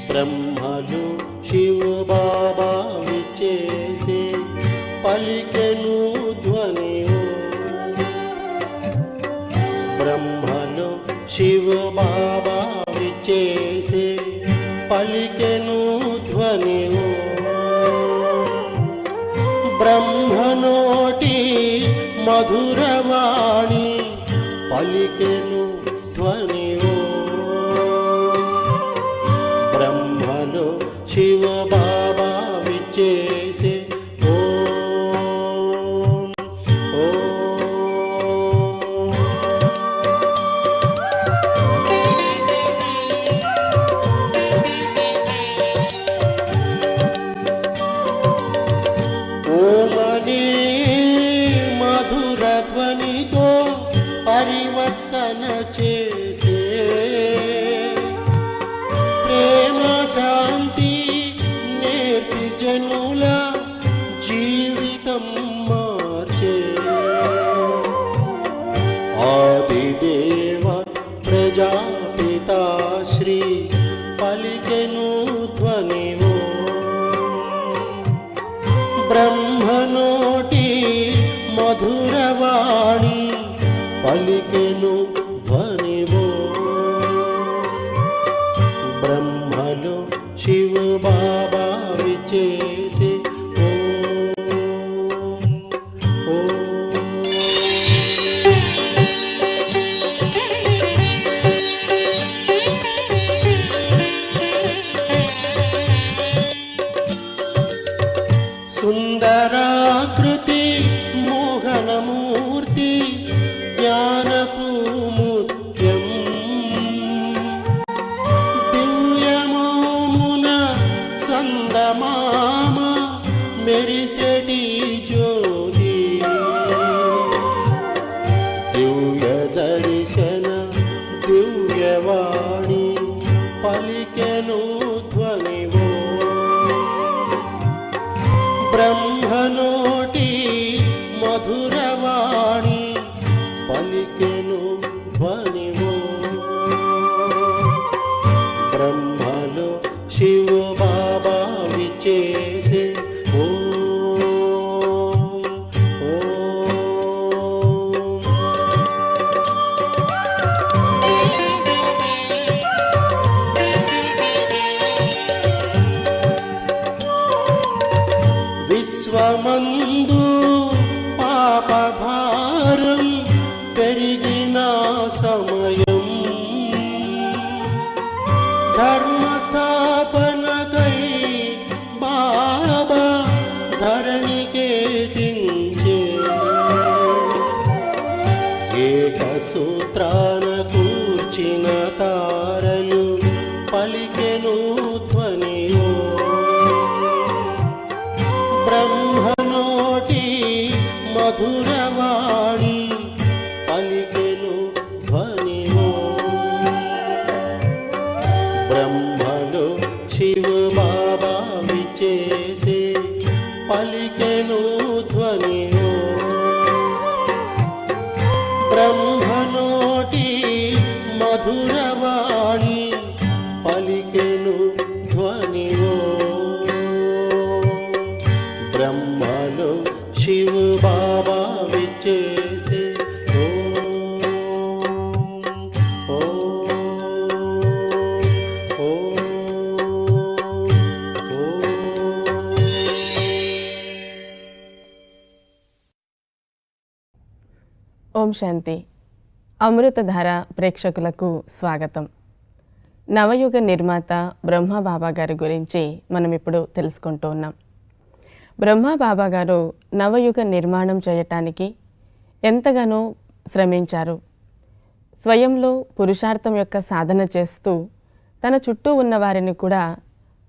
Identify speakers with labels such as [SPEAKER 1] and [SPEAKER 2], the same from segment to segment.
[SPEAKER 1] బ్రహ్మలు శివ బాబా విచ్చేసే పలికెను ధ్వనియో. బ్రహ్మలు శివ బాబా విచ్చేసే పలికెను ధ్వనియో. బ్రహ్మనోటి మధురవాణి పలికెను ధ్వనియో. బ్రహ్మలో శివ బాబా విచ్చేసే ఓం ఓమని మధుర ధ్వనితో పరివర్తన చేసే శాంతి నేర్పి జనుల జీవితం మార్చే ఆదిదేవ ప్రజాపితా శ్రీ పలికెను ధ్వనివో. బ్రహ్మనోటి మధురవాణి పలికెను ధ్వనివో. బ్రహ్మలో శివ బాబా విచ్చేసే సుందరాకృతి మోహనమూర్తి జ్ఞానపు ముత్యం. దివ్యమోమున సందమామ మెరిసెటి జ్యోతి. దివ్య దర్శన దివ్యవాణి పలికెను ధ్వనివో. బ్రహ్మనోటి మధురవాణి పలికెను ధ్వనివో. బ్రహ్మలో శివ బాబా విచ్చేసే ఓం
[SPEAKER 2] ఓం శాంతి. అమృతధార ప్రేక్షకులకు స్వాగతం. నవయుగ నిర్మాత బ్రహ్మబాబా గారి గురించి మనం ఇప్పుడు తెలుసుకుంటూ ఉన్నాం. బ్రహ్మబాబా గారు నవయుగ నిర్మాణం చేయటానికి ఎంతగానో శ్రమించారు. స్వయంలో పురుషార్థం యొక్క సాధన చేస్తూ తన చుట్టూ ఉన్న వారిని కూడా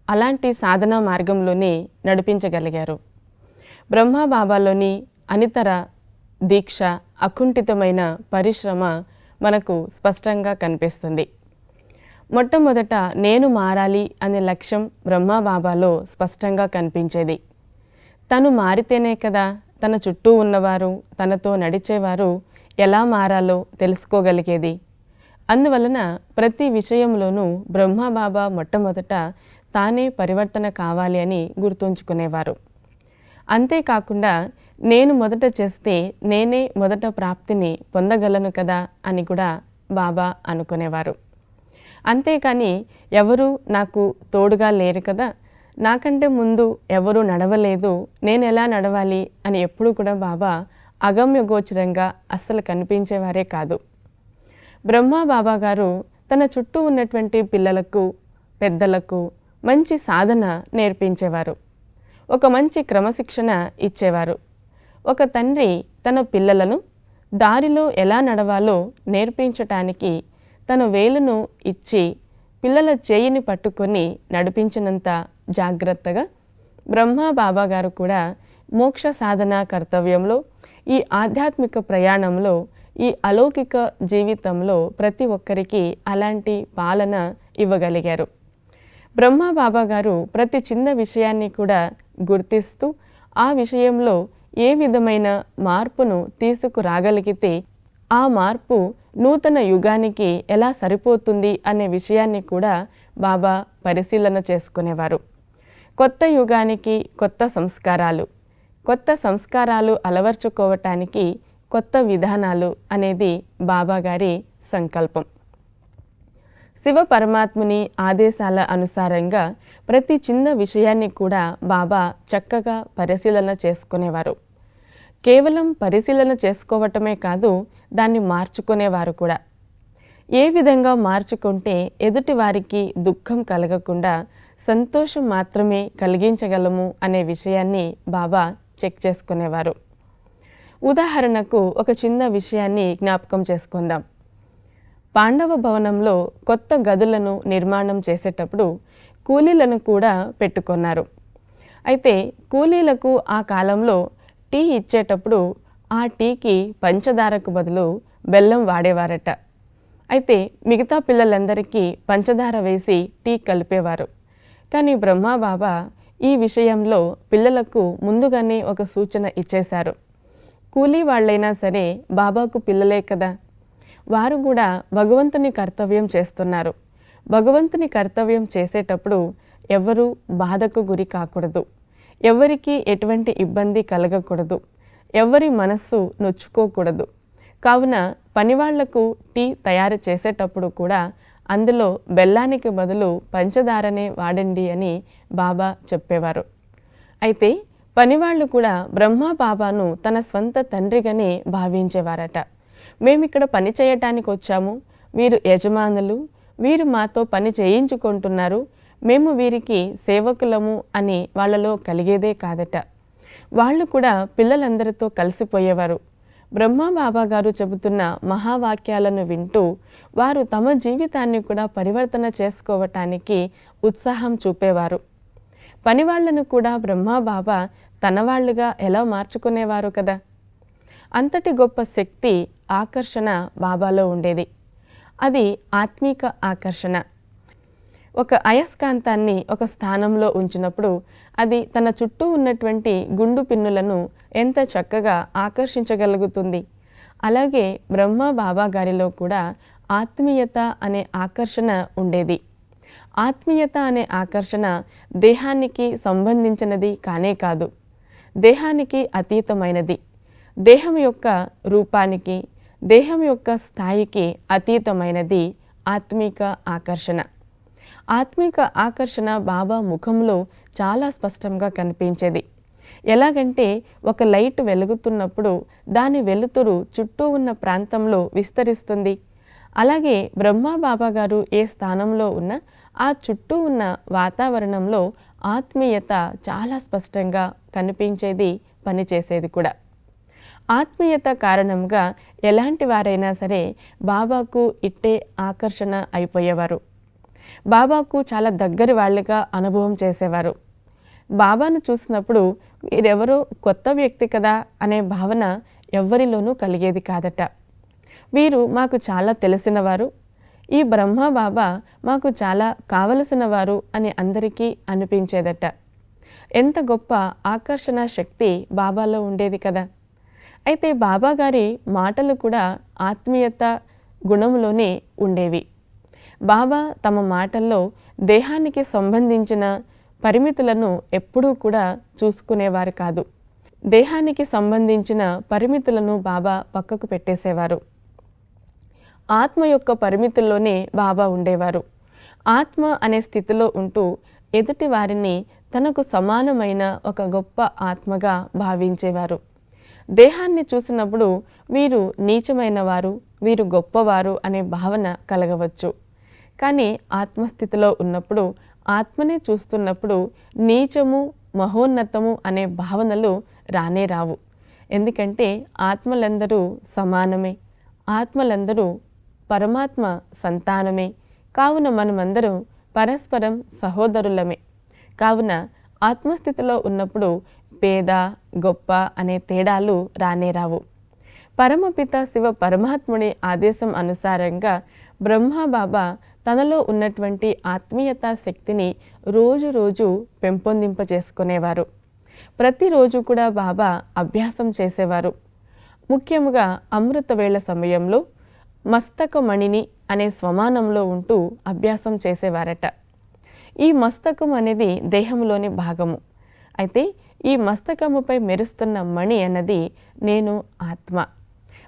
[SPEAKER 2] అలాంటి సాధనా మార్గంలోనే నడిపించగలిగారు. బ్రహ్మబాబాలోని అనితర దీక్ష, అకుంఠితమైన పరిశ్రమ మనకు స్పష్టంగా కనిపిస్తుంది. మొట్టమొదట నేను మారాలి అనే లక్ష్యం బ్రహ్మబాబాలో స్పష్టంగా కనిపించేది. తను మారితేనే కదా తన చుట్టూ ఉన్నవారు, తనతో నడిచేవారు ఎలా మారాలో తెలుసుకోగలిగేది. అందువలన ప్రతి విషయంలోనూ బ్రహ్మబాబా మొట్టమొదట తానే పరివర్తన కావాలి అని గుర్తుంచుకునేవారు. అంతేకాకుండా నేను మొదట చేస్తే నేనే మొదట ప్రాప్తిని పొందగలను కదా అని కూడా బాబా అనుకునేవారు. అంతేకాని ఎవరు నాకు తోడుగా లేరు కదా, నాకంటే ముందు ఎవరు నడవలేదు, నేను ఎలా నడవాలి అని ఎప్పుడూ కూడా బాబా అగమ్యగోచరంగా అస్సలు కనిపించేవారే కాదు. బ్రహ్మబాబా గారు తన చుట్టూ ఉన్నటువంటి పిల్లలకు, పెద్దలకు మంచి సాధన నేర్పించేవారు. ఒక మంచి క్రమశిక్షణ ఇచ్చేవారు. ఒక తండ్రి తన పిల్లలను దారిలో ఎలా నడవాలో నేర్పించటానికి తన వేలును ఇచ్చి పిల్లల చేయిని పట్టుకొని నడిపించినంత జాగ్రత్తగా బ్రహ్మబాబా గారు కూడా మోక్ష సాధన కర్తవ్యంలో, ఈ ఆధ్యాత్మిక ప్రయాణంలో, ఈ అలౌకిక జీవితంలో ప్రతి ఒక్కరికి అలాంటి పాలన ఇవ్వగలిగారు. బ్రహ్మబాబా గారు ప్రతి చిన్న విషయాన్ని కూడా గుర్తిస్తూ ఆ విషయంలో ఏ విధమైన మార్పును తీసుకురాగలిగితే ఆ మార్పు నూతన యుగానికి ఎలా సరిపోతుంది అనే విషయాన్ని కూడా బాబా పరిశీలన చేసుకునేవారు. కొత్త యుగానికి కొత్త సంస్కారాలు, కొత్త సంస్కారాలు అలవర్చుకోవటానికి కొత్త విధానాలు అనేది బాబా గారి సంకల్పం. శివ పరమాత్ముని ఆదేశాల అనుసారంగా ప్రతి చిన్న విషయాన్ని కూడా బాబా చక్కగా పరిశీలన చేసుకునేవారు. కేవలం పరిశీలన చేసుకోవటమే కాదు, దాన్ని మార్చుకునేవారు కూడా. ఏ విధంగా మార్చుకుంటే ఎదుటి వారికి దుఃఖం కలగకుండా సంతోషం మాత్రమే కలిగించగలము అనే విషయాన్ని బాబా చెక్ చేసుకునేవారు. ఉదాహరణకు ఒక చిన్న విషయాన్ని జ్ఞాపకం చేసుకుందాం. పాండవ భవనంలో కొత్త గదులను నిర్మాణం చేసేటప్పుడు కూలీలను కూడా పెట్టుకున్నారు. అయితే కూలీలకు ఆ కాలంలో టీ ఇచ్చేటప్పుడు ఆ టీకి పంచదారకు బదులు బెల్లం వాడేవారట. అయితే మిగతా పిల్లలందరికీ పంచదార వేసి టీ కలిపేవారు. కానీ బ్రహ్మబాబా ఈ విషయంలో పిల్లలకు ముందుగానే ఒక సూచన ఇచ్చేశారు. కూలీ వాళ్ళైనా సరే బాబాకు పిల్లలే కదా, వారు కూడా భగవంతుని కర్తవ్యం చేస్తున్నారు. భగవంతుని కర్తవ్యం చేసేటప్పుడు ఎవరు బాధకు గురి కాకూడదు, ఎవరికి ఎటువంటి ఇబ్బంది కలగకూడదు, ఎవరి మనస్సు నొచ్చుకోకూడదు. కావున పనివాళ్లకు టీ తయారు చేసేటప్పుడు కూడా అందులో బెల్లానికి బదులు పంచదారనే వాడండి అని బాబా చెప్పేవారు. అయితే పనివాళ్ళు కూడా బ్రహ్మబాబాను తన స్వంత తండ్రిగానే భావించేవారట. మేమిక్కడ పని చేయటానికి వచ్చాము, వీరు యజమానులు, వీరు మాతో పని చేయించుకుంటున్నారు, మేము వీరికి సేవకులము అని వాళ్ళలో కలిగేదే కాదట. వాళ్ళు కూడా పిల్లలందరితో కలిసిపోయేవారు. బ్రహ్మబాబా గారు చెబుతున్న మహావాక్యాలను వింటూ వారు తమ జీవితాన్ని కూడా పరివర్తన చేసుకోవటానికి ఉత్సాహం చూపేవారు. పనివాళ్లను కూడా బ్రహ్మబాబా తనవాళ్లుగా ఎలా మార్చుకునేవారు కదా. అంతటి గొప్ప శక్తి, ఆకర్షణ బాబాలో ఉండేది. అది ఆత్మీక ఆకర్షణ. ఒక అయస్కాంతాన్ని ఒక స్థానంలో ఉంచినప్పుడు అది తన చుట్టూ ఉన్నటువంటి గుండు పిన్నులను ఎంత చక్కగా ఆకర్షించగలుగుతుంది. అలాగే బ్రహ్మబాబా గారిలో కూడా ఆత్మీయత అనే ఆకర్షణ ఉండేది. ఆత్మీయత అనే ఆకర్షణ దేహానికి సంబంధించినది కానే కాదు, దేహానికి అతీతమైనది. దేహం యొక్క రూపానికి, దేహం యొక్క స్థాయికి అతీతమైనది ఆత్మీక ఆకర్షణ. ఆత్మీక ఆకర్షణ బాబా ముఖంలో చాలా స్పష్టంగా కనిపించేది. ఎలాగంటే ఒక లైట్ వెలుగుతున్నప్పుడు దాని వెలుతురు చుట్టూ ఉన్న ప్రాంతంలో విస్తరిస్తుంది. అలాగే బ్రహ్మబాబా గారు ఏ స్థానంలో ఉన్నా ఆ చుట్టూ ఉన్న వాతావరణంలో ఆత్మీయత చాలా స్పష్టంగా కనిపించేది, పనిచేసేది కూడా. ఆత్మీయత కారణంగా ఎలాంటి వారైనా సరే బాబాకు ఇట్టే ఆకర్షణ అయిపోయేవారు. బాబాకు చాలా దగ్గరి వాళ్ళుగా అనుభవం చేసేవారు. బాబాను చూసినప్పుడు వీరెవరో కొత్త వ్యక్తి కదా అనే భావన ఎవ్వరిలోనూ కలిగేది కాదట. వీరు మాకు చాలా తెలిసినవారు, ఈ బ్రహ్మ బాబా మాకు చాలా కావలసిన వారు అని అందరికీ అనిపించేదట. ఎంత గొప్ప ఆకర్షణ శక్తి బాబాలో ఉండేది కదా. అయితే బాబా గారి మాటలు కూడా ఆత్మీయత గుణంలోనే ఉండేవి. బాబా తమ మాటల్లో దేహానికి సంబంధించిన పరిమితులను ఎప్పుడూ కూడా చూసుకునేవారు కాదు. దేహానికి సంబంధించిన పరిమితులను బాబా పక్కకు పెట్టేసేవారు. ఆత్మ యొక్క పరిమితుల్లోనే బాబా ఉండేవారు. ఆత్మ అనే స్థితిలో ఉంటూ ఎదుటి వారిని తనకు సమానమైన ఒక గొప్ప ఆత్మగా భావించేవారు. దేహాన్ని చూసినప్పుడు వీరు నీచమైన వారు, వీరు గొప్పవారు అనే భావన కలగవచ్చు. కానీ ఆత్మస్థితిలో ఉన్నప్పుడు, ఆత్మనే చూస్తున్నప్పుడు నీచము, మహోన్నతము అనే భావనలు రానే రావు. ఎందుకంటే ఆత్మలందరూ సమానమే, ఆత్మలందరూ పరమాత్మ సంతానమే. కావున మనమందరం పరస్పరం సహోదరులమే. కావున ఆత్మస్థితిలో ఉన్నప్పుడు పేద, గొప్ప అనే తేడాలు రానే రావు. పరమపిత శివ పరమాత్ముడి ఆదేశం అనుసారంగా బ్రహ్మ బాబా తనలో ఉన్నటువంటి ఆత్మీయతా శక్తిని రోజు రోజు పెంపొందింపచేసుకునేవారు. ప్రతిరోజు కూడా బాబా అభ్యాసం చేసేవారు. ముఖ్యముగా అమృతవేళ సమయంలో మస్తకమణిని అనే స్వమానంలో ఉంటూ అభ్యాసం చేసేవారట. ఈ మస్తకం అనేది దేహంలోని భాగము. అయితే ఈ మస్తకముపై మెరుస్తున్న మణి అన్నది నేను ఆత్మ.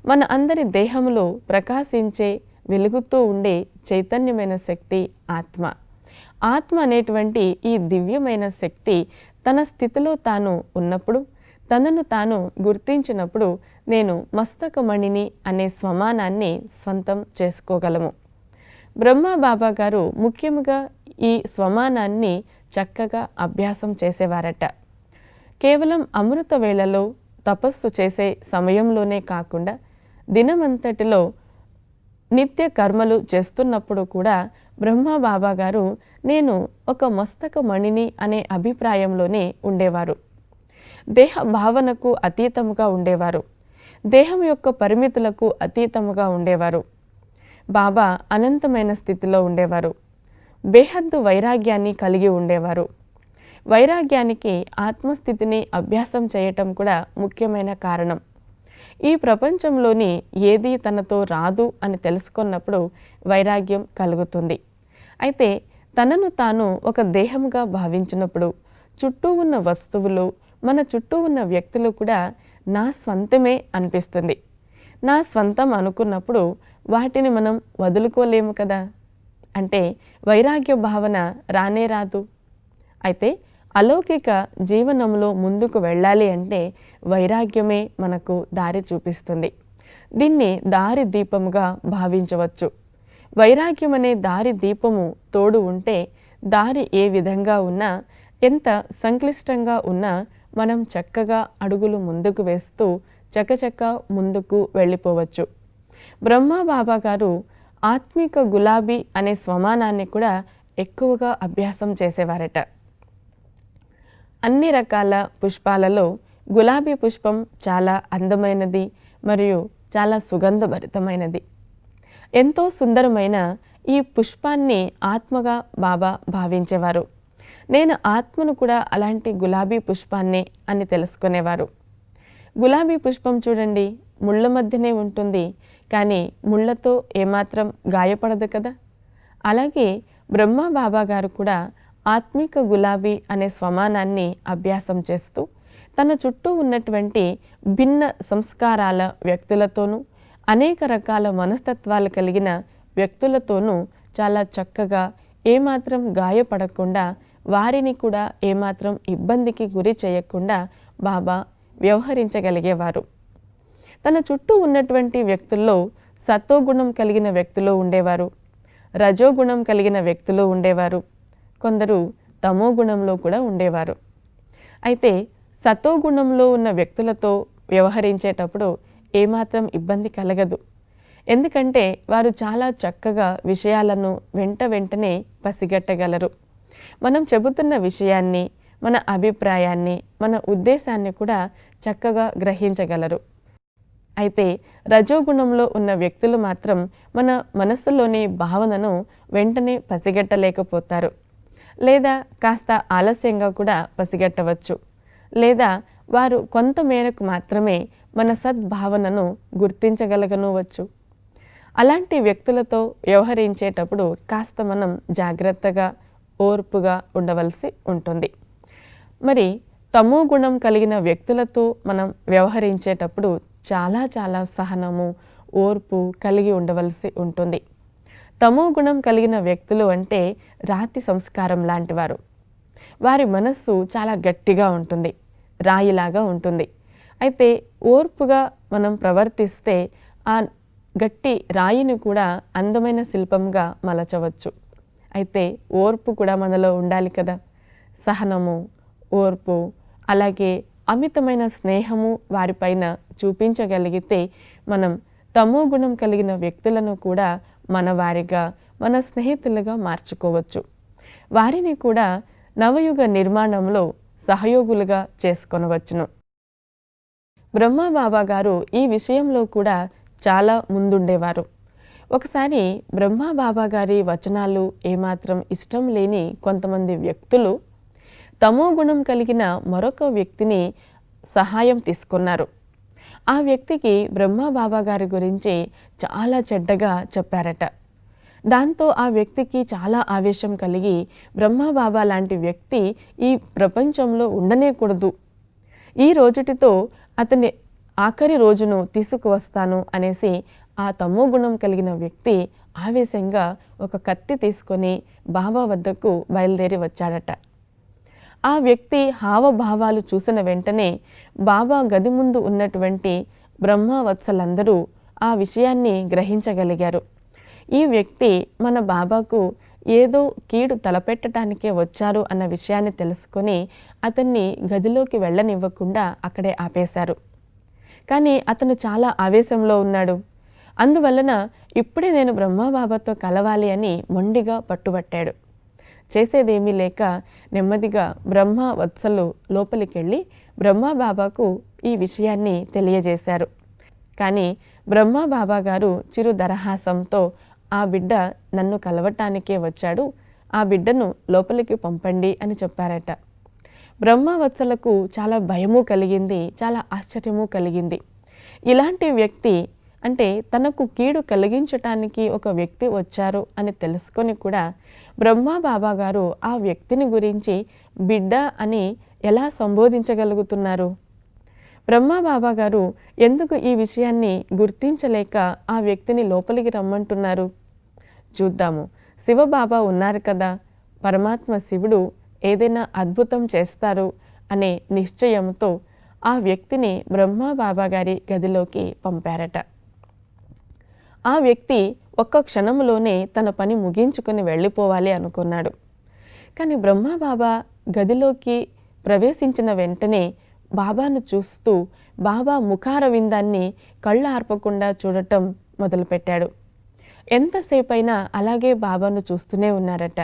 [SPEAKER 2] మన అందరి దేహంలో ప్రకాశించే, వెలుగుతూ ఉండే చైతన్యమైన శక్తి ఆత్మ. ఆత్మ అనేటువంటి ఈ దివ్యమైన శక్తి తన స్థితిలో తాను ఉన్నప్పుడు, తనను తాను గుర్తించినప్పుడు నేను మస్తకమణిని అనే స్వమానాన్ని స్వంతం చేసుకోగలము. బ్రహ్మ బాబా గారు ముఖ్యముగా ఈ స్వమానాన్ని చక్కగా అభ్యాసం చేసేవారట. కేవలం అమృత వేళలో తపస్సు చేసే సమయంలోనే కాకుండా దినమంతటిలో నిత్య కర్మలు చేస్తున్నప్పుడు కూడా బ్రహ్మ బాబా గారు నేను ఒక మస్తకమణిని అనే అభిప్రాయంలోనే ఉండేవారు. దేహ భావనకు అతీతముగా ఉండేవారు. దేహం యొక్క పరిమితులకు అతీతముగా ఉండేవారు. బాబా అనంతమైన స్థితిలో ఉండేవారు. బేహద్దు వైరాగ్యాన్ని కలిగి ఉండేవారు. వైరాగ్యానికి ఆత్మస్థితిని అభ్యాసం చేయటం కూడా ముఖ్యమైన కారణం. ఈ ప్రపంచంలోని ఏది తనతో రాదు అని తెలుసుకున్నప్పుడు వైరాగ్యం కలుగుతుంది. అయితే తనను తాను ఒక దేహంగా భావించినప్పుడు చుట్టూ ఉన్న వస్తువులు, మన చుట్టూ ఉన్న వ్యక్తులు కూడా నా స్వంతమే అనిపిస్తుంది. నా స్వంతం అనుకున్నప్పుడు వాటిని మనం వదులుకోలేము కదా. అంటే వైరాగ్య భావన రానే రాదు. అయితే అలౌకిక జీవనంలో ముందుకు వెళ్ళాలి అంటే వైరాగ్యమే మనకు దారి చూపిస్తుంది. దీన్ని దారి దీపముగా భావించవచ్చు. వైరాగ్యం అనే దారి దీపము తోడు ఉంటే దారి ఏ విధంగా ఉన్నా, ఎంత సంక్లిష్టంగా ఉన్నా మనం చక్కగా అడుగులు ముందుకు వేస్తూ చకచక ముందుకు వెళ్ళిపోవచ్చు. బ్రహ్మ బాబా గారు ఆత్మిక గులాబీ అనే స్వమానాన్ని కూడా ఎక్కువగా అభ్యాసం చేసేవారట. అన్ని రకాల పుష్పాలలో గులాబీ పుష్పం చాలా అందమైనది మరియు చాలా సుగంధభరితమైనది. ఎంతో సుందరమైన ఈ పుష్పాన్ని ఆత్మగా బాబా భావించేవారు. నేను ఆత్మను కూడా అలాంటి గులాబీ పుష్పాన్నే అని తెలుసుకునేవారు. గులాబీ పుష్పం చూడండి, ముళ్ళ మధ్యనే ఉంటుంది, కానీ ముళ్ళతో ఏమాత్రం గాయపడదు కదా. అలాగే బ్రహ్మ బాబా గారు కూడా ఆత్మిక గులాబీ అనే స్వమానాన్ని అభ్యాసం చేస్తూ తన చుట్టూ ఉన్నటువంటి భిన్న సంస్కారాల వ్యక్తులతోనూ, అనేక రకాల మనస్తత్వాలు కలిగిన వ్యక్తులతోనూ చాలా చక్కగా ఏమాత్రం గాయపడకుండా, వారిని కూడా ఏమాత్రం ఇబ్బందికి గురి చేయకుండా బాబా వ్యవహరించగలిగేవారు. తన చుట్టూ ఉన్నటువంటి వ్యక్తుల్లో సత్వగుణం కలిగిన వ్యక్తులు ఉండేవారు, రజోగుణం కలిగిన వ్యక్తులు ఉండేవారు, కొందరు తమో గుణంలో కూడా ఉండేవారు. అయితే సత్వగుణంలో ఉన్న వ్యక్తులతో వ్యవహరించేటప్పుడు ఏమాత్రం ఇబ్బంది కలగదు. ఎందుకంటే వారు చాలా చక్కగా విషయాలను వెంటనే పసిగట్టగలరు. మనం చెబుతున్న విషయాన్ని, మన అభిప్రాయాన్ని, మన ఉద్దేశాన్ని కూడా చక్కగా గ్రహించగలరు. అయితే రజోగుణంలో ఉన్న వ్యక్తులు మాత్రం మన మనస్సులోని భావనను వెంటనే పసిగట్టలేకపోతారు, లేదా కాస్త ఆలస్యంగా కూడా పసిగట్టవచ్చు, లేదా వారు కొంత మేరకు మాత్రమే మన సద్భావనను గుర్తించగలగనవచ్చు. అలాంటి వ్యక్తులతో వ్యవహరించేటప్పుడు కాస్త మనం జాగ్రత్తగా, ఓర్పుగా ఉండవలసి ఉంటుంది. మరి తమో గుణం కలిగిన వ్యక్తులతో మనం వ్యవహరించేటప్పుడు చాలా సహనము, ఓర్పు కలిగి ఉండవలసి ఉంటుంది. తమో గుణం కలిగిన వ్యక్తులు అంటే రాతి సంస్కారం లాంటివారు. వారి మనస్సు చాలా గట్టిగా ఉంటుంది, రాయిలాగా ఉంటుంది. అయితే ఓర్పుగా మనం ప్రవర్తిస్తే ఆ గట్టి రాయిని కూడా అందమైన శిల్పంగా మలచవచ్చు. అయితే ఓర్పు కూడా మనలో ఉండాలి కదా. సహనము, ఓర్పు, అలాగే అమితమైన స్నేహము వారిపైన చూపించగలిగితే మనం తమో గుణం కలిగిన వ్యక్తులను కూడా మన వారిగా, మన స్నేహితులుగా మార్చుకోవచ్చు. వారిని కూడా నవయుగ నిర్మాణంలో సహయోగులుగా చేసుకొనవచ్చును. బ్రహ్మబాబా గారు ఈ విషయంలో కూడా చాలా ముందుండేవారు. ఒకసారి బ్రహ్మబాబా గారి వచనాలు ఏమాత్రం ఇష్టం లేని కొంతమంది వ్యక్తులు తమో గుణం కలిగిన మరొక వ్యక్తిని సహాయం తీసుకున్నారు. ఆ వ్యక్తికి బ్రహ్మబాబా గారి గురించి చాలా చెడ్డగా చెప్పారట. దాంతో ఆ వ్యక్తికి చాలా ఆవేశం కలిగి బ్రహ్మబాబా లాంటి వ్యక్తి ఈ ప్రపంచంలో ఉండనేకూడదు, ఈ రోజుటితో అతని ఆఖరి రోజును తీసుకువస్తాను అనేసి ఆ తమో గుణం కలిగిన వ్యక్తి ఆవేశంగా ఒక కత్తి తీసుకొని బాబా వద్దకు బయలుదేరి వచ్చాడట. ఆ వ్యక్తి హావభావాలు చూసిన వెంటనే బాబా గది ముందు ఉన్నటువంటి బ్రహ్మవత్సలందరూ ఆ విషయాన్ని గ్రహించగలిగారు. ఈ వ్యక్తి మన బాబాకు ఏదో కీడు తలపెట్టడానికే వచ్చారు అన్న విషయాన్ని తెలుసుకొని అతన్ని గదిలోకి వెళ్ళనివ్వకుండా అక్కడే ఆపేశారు. కానీ అతను చాలా ఆవేశంలో ఉన్నాడు. అందువలన ఇప్పుడే నేను బ్రహ్మబాబాతో కలవాలి అని మొండిగా పట్టుబట్టాడు. చేసేదేమీ లేక నెమ్మదిగా బ్రహ్మవత్సలు లోపలికెళ్ళి బ్రహ్మబాబాకు ఈ విషయాన్ని తెలియజేశారు. కానీ బ్రహ్మబాబా గారు చిరు దరహాసంతో ఆ బిడ్డ నన్ను కలవటానికే వచ్చాడు, ఆ బిడ్డను లోపలికి పంపండి అని చెప్పారట. బ్రహ్మవత్సలకు చాలా భయము కలిగింది, చాలా ఆశ్చర్యము కలిగింది. ఇలాంటి వ్యక్తి అంటే తనకు కీడు కలిగించటానికి ఒక వ్యక్తి వచ్చారు అని తెలుసుకొని కూడా బ్రహ్మబాబా గారు ఆ వ్యక్తిని గురించి బిడ్డ అని ఎలా సంబోధించగలుగుతున్నారు? బ్రహ్మబాబా గారు ఎందుకు ఈ విషయాన్ని గుర్తించలేక ఆ వ్యక్తిని లోపలికి రమ్మంటున్నారు? చూద్దాము. శివబాబా ఉన్నారు కదా, పరమాత్మ శివుడు ఏదైనా అద్భుతం చేస్తారు అనే నిశ్చయంతో ఆ వ్యక్తిని బ్రహ్మబాబా గారి గదిలోకి పంపారట. ఆ వ్యక్తి ఒక్క క్షణంలోనే తన పని ముగించుకొని వెళ్ళిపోవాలి అనుకున్నాడు. కానీ బ్రహ్మబాబా గదిలోకి ప్రవేశించిన వెంటనే బాబాను చూస్తూ బాబా ముఖారవిందాన్ని కళ్ళు ఆర్పకుండా చూడటం మొదలుపెట్టాడు. ఎంతసేపైనా అలాగే బాబాను చూస్తూనే ఉన్నారట.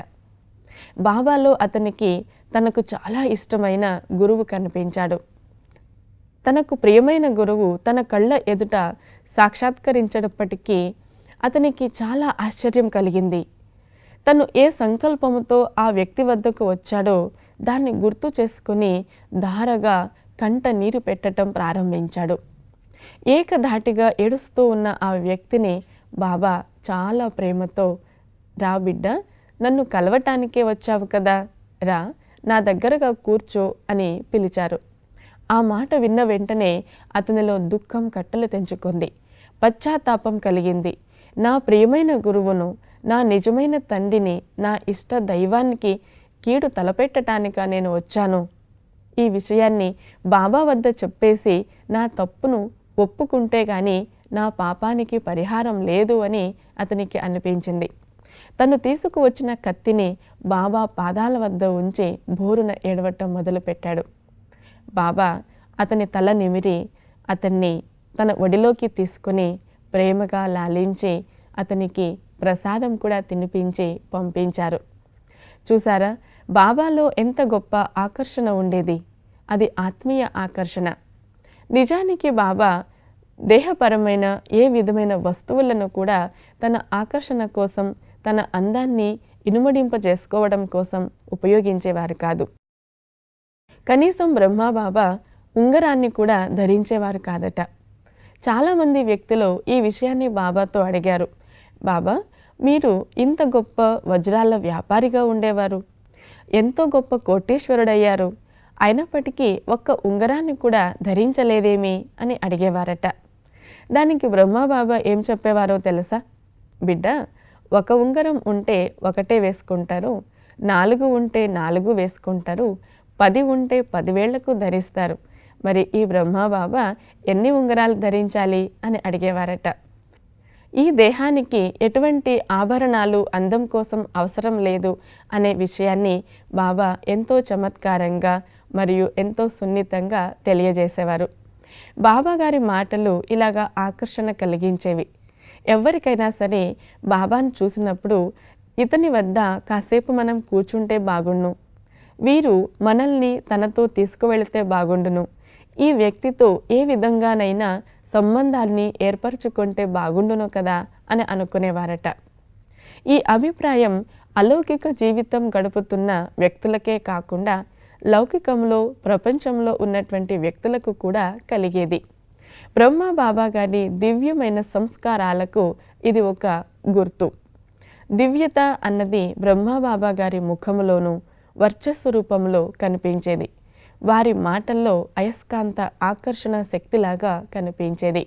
[SPEAKER 2] బాబాలో అతనికి తనకు చాలా ఇష్టమైన గురువు కనిపించాడు. తనకు ప్రియమైన గురువు తన కళ్ళ ఎదుట సాక్షాత్కరించేటప్పటికీ అతనికి చాలా ఆశ్చర్యం కలిగింది. తను ఏ సంకల్పముతో ఆ వ్యక్తి వద్దకు వచ్చాడో దాన్ని గుర్తు చేసుకుని ధారగా కంట నీరు పెట్టడం ప్రారంభించాడు. ఏకధాటిగా ఏడుస్తూ ఉన్న ఆ వ్యక్తిని బాబా చాలా ప్రేమతో, రా బిడ్డ, నన్ను కలవటానికే వచ్చావు కదా, రా నా దగ్గరగా కూర్చో అని పిలిచారు. ఆ మాట విన్న వెంటనే అతనిలో దుఃఖం కట్టలు తెంచుకుంది, పశ్చాత్తాపం కలిగింది. నా ప్రియమైన గురువును, నా నిజమైన తండ్రిని, నా ఇష్ట దైవానికి కీడు తలపెట్టటానిక నేను వచ్చాను? ఈ విషయాన్ని బాబా వద్ద చెప్పేసి నా తప్పును ఒప్పుకుంటే గాని నా పాపానికి పరిహారం లేదు అని అతనికి అనిపించింది. తను తీసుకువచ్చిన కత్తిని బాబా పాదాల వద్ద ఉంచి బోరున ఏడవటం మొదలుపెట్టాడు. బాబా అతని తల నిమిరి అతన్ని తన ఒడిలోకి తీసుకుని ప్రేమగా లాలించి అతనికి ప్రసాదం కూడా తినిపించి పంపించారు. చూసారా, బాబాలో ఎంత గొప్ప ఆకర్షణ ఉండేది. అది ఆత్మీయ ఆకర్షణ. నిజానికి బాబా దేహపరమైన ఏ విధమైన వస్తువులను కూడా తన ఆకర్షణ కోసం, తన అందాన్ని ఇనుమడింపజేసుకోవడం కోసం ఉపయోగించేవారు కాదు. కనీసం బ్రహ్మబాబా ఉంగరాన్ని కూడా ధరించేవారు కాదట. చాలామంది వ్యక్తులు ఈ విషయాన్ని బాబాతో అడిగారు, బాబా మీరు ఇంత గొప్ప వజ్రాల వ్యాపారిగా ఉండేవారు, ఎంతో గొప్ప కోటీశ్వరుడయ్యారు, అయినప్పటికీ ఒక్క ఉంగరాన్ని కూడా ధరించలేదేమి అని అడిగేవారట. దానికి బ్రహ్మబాబా ఏం చెప్పేవారో తెలుసా? బిడ్డ, ఒక ఉంగరం ఉంటే ఒకటే వేసుకుంటారు, 4 ఉంటే 4 వేసుకుంటారు, 10 ఉంటే 10 వేళ్లకు ధరిస్తారు. మరి ఈ బ్రహ్మబాబా ఎన్ని ఉంగరాలు ధరించాలి అని అడిగేవారట. ఈ దేహానికి ఎటువంటి ఆభరణాలు అందం కోసం అవసరం లేదు అనే విషయాన్ని బాబా ఎంతో చమత్కారంగా మరియు ఎంతో సున్నితంగా తెలియజేసేవారు. బాబా గారి మాటలు ఇలాగా ఆకర్షణ కలిగించేవి. ఎవరికైనా సరే బాబాను చూసినప్పుడు ఇతని వద్ద కాసేపు మనం కూర్చుంటే బాగుండును, వీరు మనల్ని తనతో తీసుకువెళితే బాగుండును, ఈ వ్యక్తితో ఏ విధంగానైనా సంబంధాన్ని ఏర్పరచుకుంటే బాగుండును కదా అని అనుకునేవారట. ఈ అభిప్రాయం అలౌకిక జీవితం గడుపుతున్న వ్యక్తులకే కాకుండా లౌకికంలో, ప్రపంచంలో ఉన్నటువంటి వ్యక్తులకు కూడా కలిగేది. బ్రహ్మ బాబా గారి దివ్యమైన సంస్కారాలకు ఇది ఒక గుర్తు. దివ్యత అన్నది బ్రహ్మ బాబా గారి ముఖములోనూ వర్చస్సు రూపంలో కనిపించేది. వారి మాటల్లో అయస్కాంత ఆకర్షణ శక్తిలాగా కనిపించేది.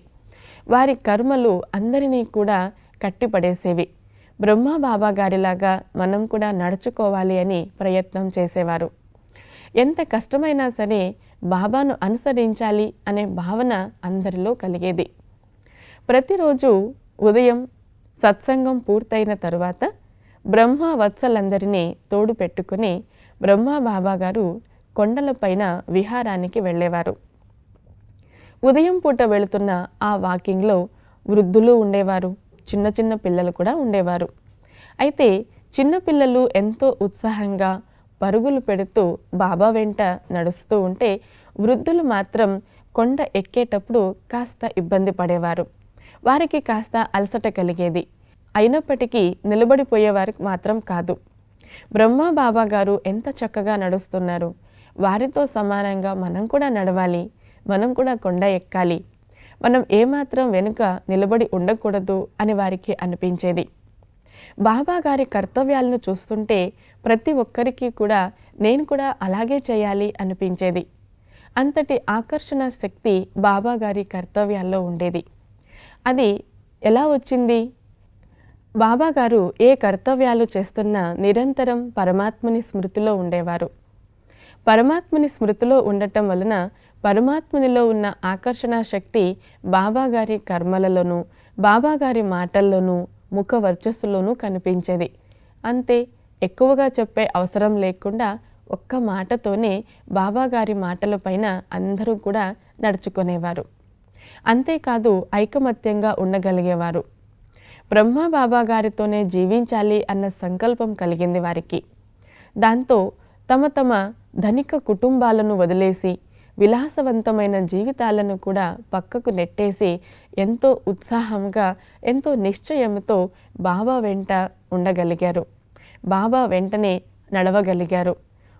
[SPEAKER 2] వారి కర్మలు అందరినీ కూడా కట్టిపడేసేవి. బ్రహ్మ బాబా గారిలాగా మనం కూడా నడుచుకోవాలి అని ప్రయత్నం చేసేవారు. ఎంత కష్టమైనా సరే బాబాను అనుసరించాలి అనే భావన అందరిలో కలిగేది. ప్రతిరోజు ఉదయం సత్సంగం పూర్తయిన తరువాత బ్రహ్మ వత్సలందరినీ తోడు పెట్టుకుని బ్రహ్మ బాబా గారు కొండలపైన విహారానికి వెళ్ళేవారు. ఉదయం పూట వెళుతున్న ఆ వాకింగ్లో వృద్ధులు ఉండేవారు, చిన్న చిన్న పిల్లలు కూడా ఉండేవారు. అయితే చిన్నపిల్లలు ఎంతో ఉత్సాహంగా పరుగులు పెడుతూ బాబా వెంట నడుస్తూ ఉంటే వృద్ధులు మాత్రం కొండ ఎక్కేటప్పుడు కాస్త ఇబ్బంది పడేవారు. వారికి కాస్త అలసట కలిగేది. అయినప్పటికీ నిలబడిపోయేవారు మాత్రం కాదు. బ్రహ్మ బాబా గారు ఎంత చక్కగా నడుస్తున్నారు, వారితో సమానంగా మనం కూడా నడవాలి, మనం కూడా కొండ ఎక్కాలి, మనం ఏమాత్రం వెనుక నిలబడి ఉండకూడదు అని వారికి అనిపించేది. బాబా గారి కర్తవ్యాలను చూస్తుంటే ప్రతి ఒక్కరికి కూడా నేను కూడా అలాగే చేయాలి అనిపించేది. అంతటి ఆకర్షణ శక్తి బాబా గారి కర్తవ్యాల్లో ఉండేది. అది ఎలా వచ్చింది? బాబా గారు ఏ కర్తవ్యాలు చేస్తున్నా నిరంతరం పరమాత్మని స్మృతిలో ఉండేవారు. పరమాత్మని స్మృతిలో ఉండటం వలన పరమాత్మనిలో ఉన్న ఆకర్షణ శక్తి బాబా గారి కర్మలలోనూ, బాబా గారి మాటల్లోనూ, ముఖ వర్చస్సులోనూ కనిపించేది. అంతే, ఎక్కువగా చెప్పే అవసరం లేకుండా ఒక్క మాటతోనే బాబా గారి మాటల పైన అందరూ కూడా నడుచుకునేవారు. అంతేకాదు ఐకమత్యంగా ఉండగలిగేవారు. బ్రహ్మ బాబా గారితోనే జీవించాలి అన్న సంకల్పం కలిగింది వారికి. దాంతో తమ తమ ధనిక కుటుంబాలను వదిలేసి విలాసవంతమైన జీవితాలను కూడా పక్కకు నెట్టేసి ఎంతో ఉత్సాహంగా, ఎంతో నిశ్చయంతో బాబా వెంట ఉండగలిగారు. బాబా వెంటనే నడవగలిగారు.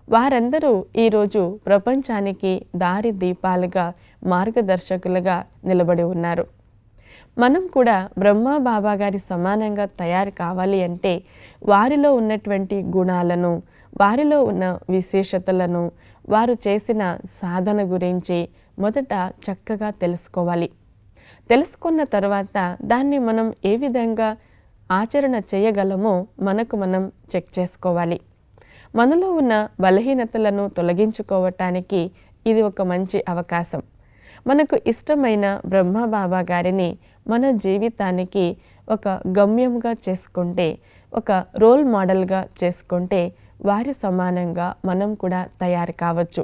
[SPEAKER 2] వారందరూ ఈరోజు ప్రపంచానికి దారి దీపాలుగా, మార్గదర్శకులుగా నిలబడి ఉన్నారు. మనం కూడా బ్రహ్మ బాబా గారి సమానంగా తయారు కావాలి అంటే వారిలో ఉన్నటువంటి గుణాలను, వారిలో ఉన్న విశేషతలను, వారు చేసిన సాధన గురించి మొదట చక్కగా తెలుసుకోవాలి. తెలుసుకున్న తర్వాత దాన్ని మనం ఏ విధంగా ఆచరణ చేయగలమో మనకు మనం చెక్ చేసుకోవాలి. మనలో ఉన్న బలహీనతలను తొలగించుకోవటానికి ఇది ఒక మంచి అవకాశం. మనకు ఇష్టమైన బ్రహ్మబాబా గారిని మన జీవితానికి ఒక గమ్యంగా చేసుకుంటే, ఒక రోల్ మోడల్గా చేసుకుంటే వారి సమానంగా మనం కూడా తయారు కావచ్చు.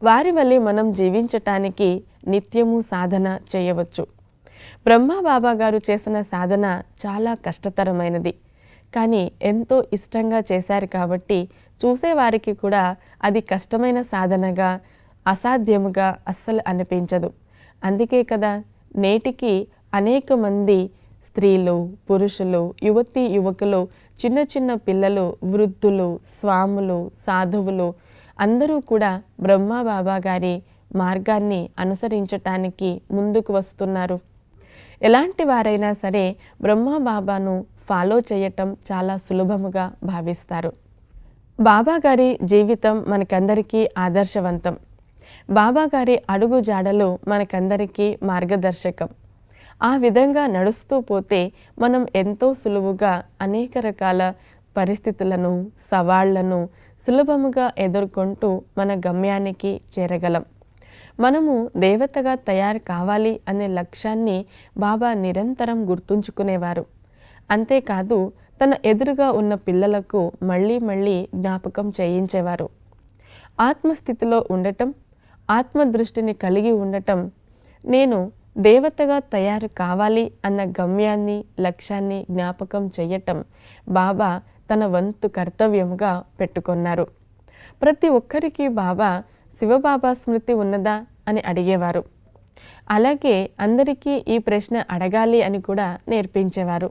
[SPEAKER 2] వారి వల్లే మనం జీవించటానికి నిత్యము సాధన చేయవచ్చు. బ్రహ్మబాబా గారు చేసిన సాధన చాలా కష్టతరమైనది, కానీ ఎంతో ఇష్టంగా చేశారు కాబట్టి చూసేవారికి కూడా అది కష్టమైన సాధనగా, అసాధ్యముగా అస్సలు అనిపించదు. అందుకే కదా నేటికి అనేక మంది స్త్రీలు, పురుషులు, యువతీ యువకులు, చిన్న చిన్న పిల్లలు, వృద్ధులు, స్వాములు, సాధువులు అందరూ కూడా బ్రహ్మబాబా గారి మార్గాన్ని అనుసరించటానికి ముందుకు వస్తున్నారు. ఎలాంటి వారైనా సరే బ్రహ్మబాబాను ఫాలో చేయటం చాలా సులభముగా భావిస్తారు. బాబా గారి జీవితం మనకందరికీ ఆదర్శవంతం. బాబా గారి అడుగు జాడలు మనకందరికీ మార్గదర్శకం. ఆ విధంగా నడుస్తూ పోతే మనం ఎంతో సులువుగా అనేక రకాల పరిస్థితులను, సవాళ్లను సులభముగా ఎదుర్కొంటూ మన గమ్యానికి చేరగలం. మనము దేవతగా తయారు కావాలి అనే లక్ష్యాన్ని బాబా నిరంతరం గుర్తుంచుకునేవారు. అంతేకాదు తన ఎదురుగా ఉన్న పిల్లలకు మళ్ళీ మళ్ళీ జ్ఞాపకం చేయించేవారు. ఆత్మస్థితిలో ఉండటం, ఆత్మదృష్టిని కలిగి ఉండటం, నేను దేవతగా తయారు కావాలి అన్న గమ్యాన్ని, లక్ష్యాన్ని జ్ఞాపకం చేయటం బాబా తన వంతు కర్తవ్యంగా పెట్టుకున్నారు. ప్రతి ఒక్కరికి బాబా శివబాబా స్మృతి ఉన్నదా అని అడిగేవారు. అలాగే అందరికీ ఈ ప్రశ్న అడగాలి అని కూడా నేర్పించేవారు.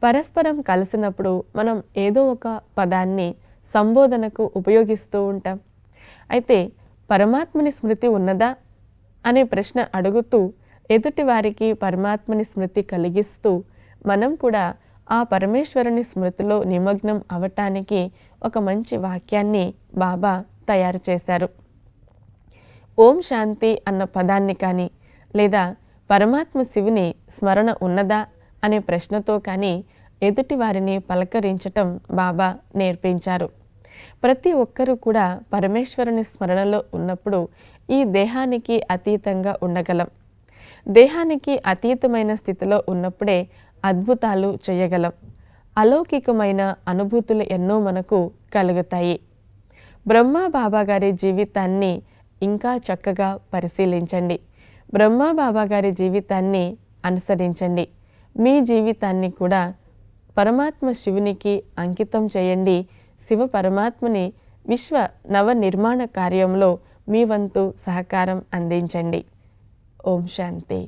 [SPEAKER 2] పరస్పరం కలిసినప్పుడు మనం ఏదో ఒక పదాన్ని సంబోధనకు ఉపయోగిస్తూ ఉంటాం. అయితే పరమాత్మని స్మృతి ఉన్నదా అనే ప్రశ్న అడుగుతూ ఎదుటి వారికి పరమాత్మని స్మృతి కలిగిస్తూ మనం కూడా ఆ పరమేశ్వరుని స్మృతిలో నిమగ్నం అవటానికి ఒక మంచి వాక్యాన్ని బాబా తయారు చేశారు. ఓం శాంతి అన్న పదాన్ని కానీ, లేదా పరమాత్మ శివుని స్మరణ ఉన్నదా అనే ప్రశ్నతో కానీ ఎదుటి వారిని పలకరించటం బాబా నేర్పించారు. ప్రతి ఒక్కరూ కూడా పరమేశ్వరుని స్మరణలో ఉన్నప్పుడు ఈ దేహానికి అతీతంగా ఉండగలం. దేహానికి అతీతమైన స్థితిలో ఉన్నప్పుడే అద్భుతాలు చేయగలం. అలౌకికమైన అనుభూతులు ఎన్నో మనకు కలుగుతాయి. బ్రహ్మబాబా గారి జీవితాన్ని ఇంకా చక్కగా పరిశీలించండి. బ్రహ్మబాబా గారి జీవితాన్ని అనుసరించండి. మీ జీవితాన్ని కూడా పరమాత్మ శివునికి అంకితం చేయండి. శివ పరమాత్మని విశ్వ నవ నిర్మాణ కార్యంలో మీ వంతు సహకారం అందించండి. ఓం శాంతి.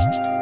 [SPEAKER 3] you